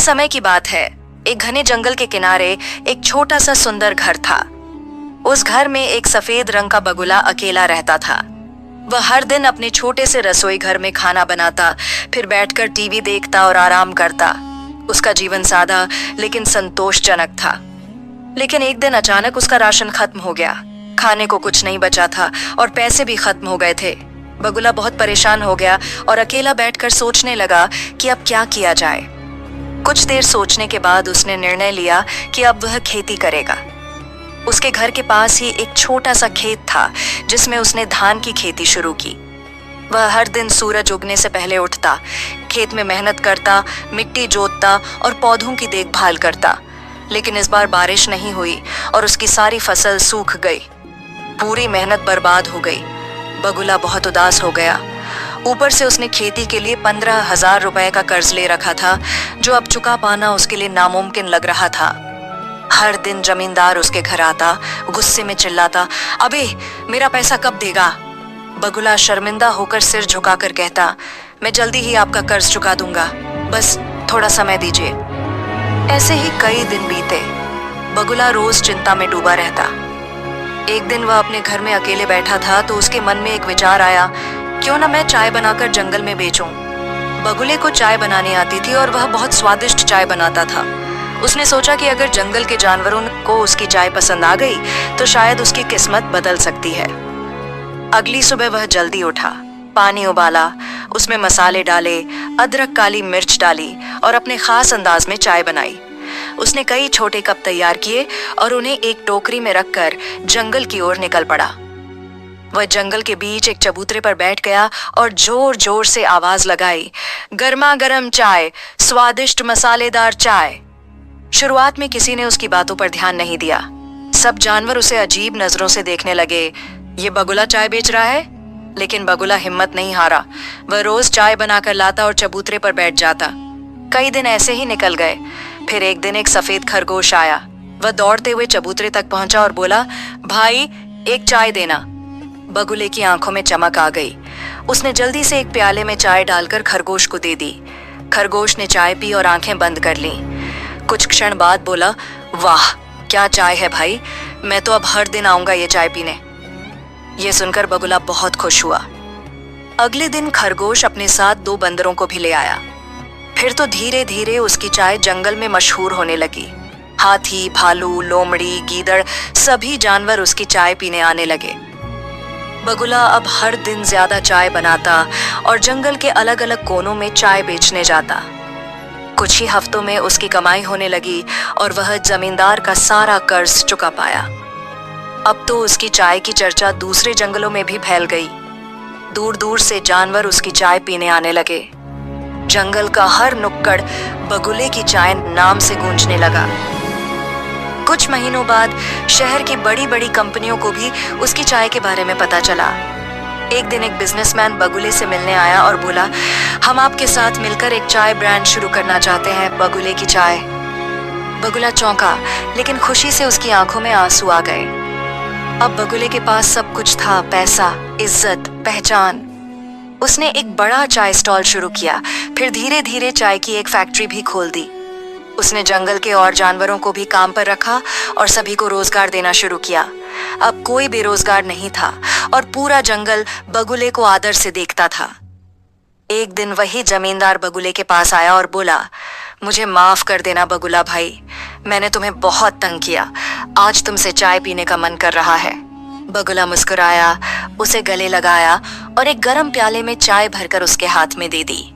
समय की बात है, एक घने जंगल के किनारे एक छोटा सा सुंदर घर था। उस घर में एक सफेद रंग का बगुला अकेला रहता था। वह हर दिन अपने छोटे से रसोई घर में खाना बनाता, फिर बैठकर टीवी देखता और आराम करता। उसका जीवन सादा लेकिन संतोषजनक था। लेकिन एक दिन अचानक उसका राशन खत्म हो गया। खाने को कुछ नहीं बचा था और पैसे भी खत्म हो गए थे। बगुला बहुत परेशान हो गया और अकेला बैठकर सोचने लगा कि अब क्या किया जाए। कुछ देर सोचने के बाद उसने निर्णय लिया कि अब वह खेती करेगा। उसके घर के पास ही एक छोटा सा खेत था जिसमें उसने धान की खेती शुरू की। वह हर दिन सूरज उगने से पहले उठता, खेत में मेहनत करता, मिट्टी जोतता और पौधों की देखभाल करता। लेकिन इस बार बारिश नहीं हुई और उसकी सारी फसल सूख गई। पूरी मेहनत बर्बाद हो गई। बगुला बहुत उदास हो गया। ऊपर से उसने खेती के लिए 15,000 रुपए का कर्ज ले रखा था, जो अब चुका पाना उसके लिए नामुमकिन लग रहा था। हर दिन जमींदार उसके घर आता, गुस्से में चिल्लाता, अबे मेरा पैसा कब देगा? बगुला शर्मिंदा होकर सिर झुकाकर कहता, मैं जल्दी ही आपका कर्ज चुका दूंगा, बस थोड़ा समय दीजिए। ऐसे ही कई दिन बीते। बगुला रोज चिंता में डूबा रहता। एक दिन वह अपने घर में अकेले बैठा था तो उसके मन में एक विचार आया, क्यों ना मैं चाय बनाकर जंगल में बेचूं। बगुले को चाय बनानी आती थी और वह बहुत स्वादिष्ट चाय बनाता था। उसने सोचा कि अगर जंगल के जानवरों को उसकी चाय पसंद आ गई तो शायद उसकी किस्मत बदल सकती है। अगली सुबह वह जल्दी उठा, पानी उबाला, उसमें मसाले डाले, अदरक काली मिर्च डाली और अपने खास अंदाज में चाय बनाई। उसने कई छोटे कप तैयार किए और उन्हें एक टोकरी में रखकर जंगल की ओर निकल पड़ा। वह जंगल के बीच एक चबूतरे पर बैठ गया और जोर जोर से आवाज लगाई, गर्मा गर्म चाय, स्वादिष्ट मसालेदार चाय। शुरुआत में किसी ने उसकी बातों पर ध्यान नहीं दिया। सब जानवर उसे अजीब नजरों से देखने लगे। ये बगुला चाय बेच रहा है? लेकिन बगुला हिम्मत नहीं हारा। वह रोज चाय बनाकर लाता और चबूतरे पर बैठ जाता। कई दिन ऐसे ही निकल गए। फिर एक दिन एक सफेद खरगोश आया। वह दौड़ते हुए चबूतरे तक पहुंचा और बोला, भाई एक चाय देना। बगुले की आंखों में चमक आ गई। उसने जल्दी से एक प्याले में चाय डालकर खरगोश को दे दी। खरगोश ने चाय पी और आंखें बंद कर लीं। कुछ क्षण बाद बोला, वाह क्या चाय है भाई, मैं तो अब हर दिन आऊंगा ये चाय पीने। ये सुनकर बगुला बहुत खुश हुआ। अगले दिन खरगोश अपने साथ 2 बंदरों को भी ले आया। फिर तो धीरे धीरे उसकी चाय जंगल में मशहूर होने लगी। हाथी, भालू, लोमड़ी, गीदड़ सभी जानवर उसकी चाय पीने आने लगे। बगुला अब हर दिन ज्यादा चाय बनाता और जंगल के अलग अलग कोनों में चाय बेचने जाता। कुछ ही हफ्तों में उसकी कमाई होने लगी और वह जमींदार का सारा कर्ज चुका पाया। अब तो उसकी चाय की चर्चा दूसरे जंगलों में भी फैल गई। दूर दूर से जानवर उसकी चाय पीने आने लगे। जंगल का हर नुक्कड़ बगुले की चाय नाम से गूंजने लगा। कुछ महीनों बाद शहर की बड़ी बड़ी कंपनियों को भी उसकी चाय के बारे में पता चला। एक दिन एक बिजनेसमैन बगुले से मिलने आया और बोला, हम आपके साथ मिलकर एक चाय ब्रांड शुरू करना चाहते हैं, बगुले की चाय। बगुला चौंका, लेकिन खुशी से उसकी आंखों में आंसू आ गए। अब बगुले के पास सब कुछ था, पैसा, इज्जत, पहचान। उसने एक बड़ा चाय स्टॉल शुरू किया। फिर धीरे धीरे चाय की एक फैक्ट्री भी खोल दी। उसने जंगल के और जानवरों को भी काम पर रखा और सभी को रोजगार देना शुरू किया। अब कोई बेरोजगार नहीं था और पूरा जंगल बगुले को आदर से देखता था। एक दिन वही जमींदार बगुले के पास आया और बोला, मुझे माफ कर देना बगुला भाई, मैंने तुम्हें बहुत तंग किया। आज तुमसे चाय पीने का मन कर रहा है। बगुला मुस्कुराया, उसे गले लगाया और एक गरम प्याले में चाय भरकर उसके हाथ में दे दी।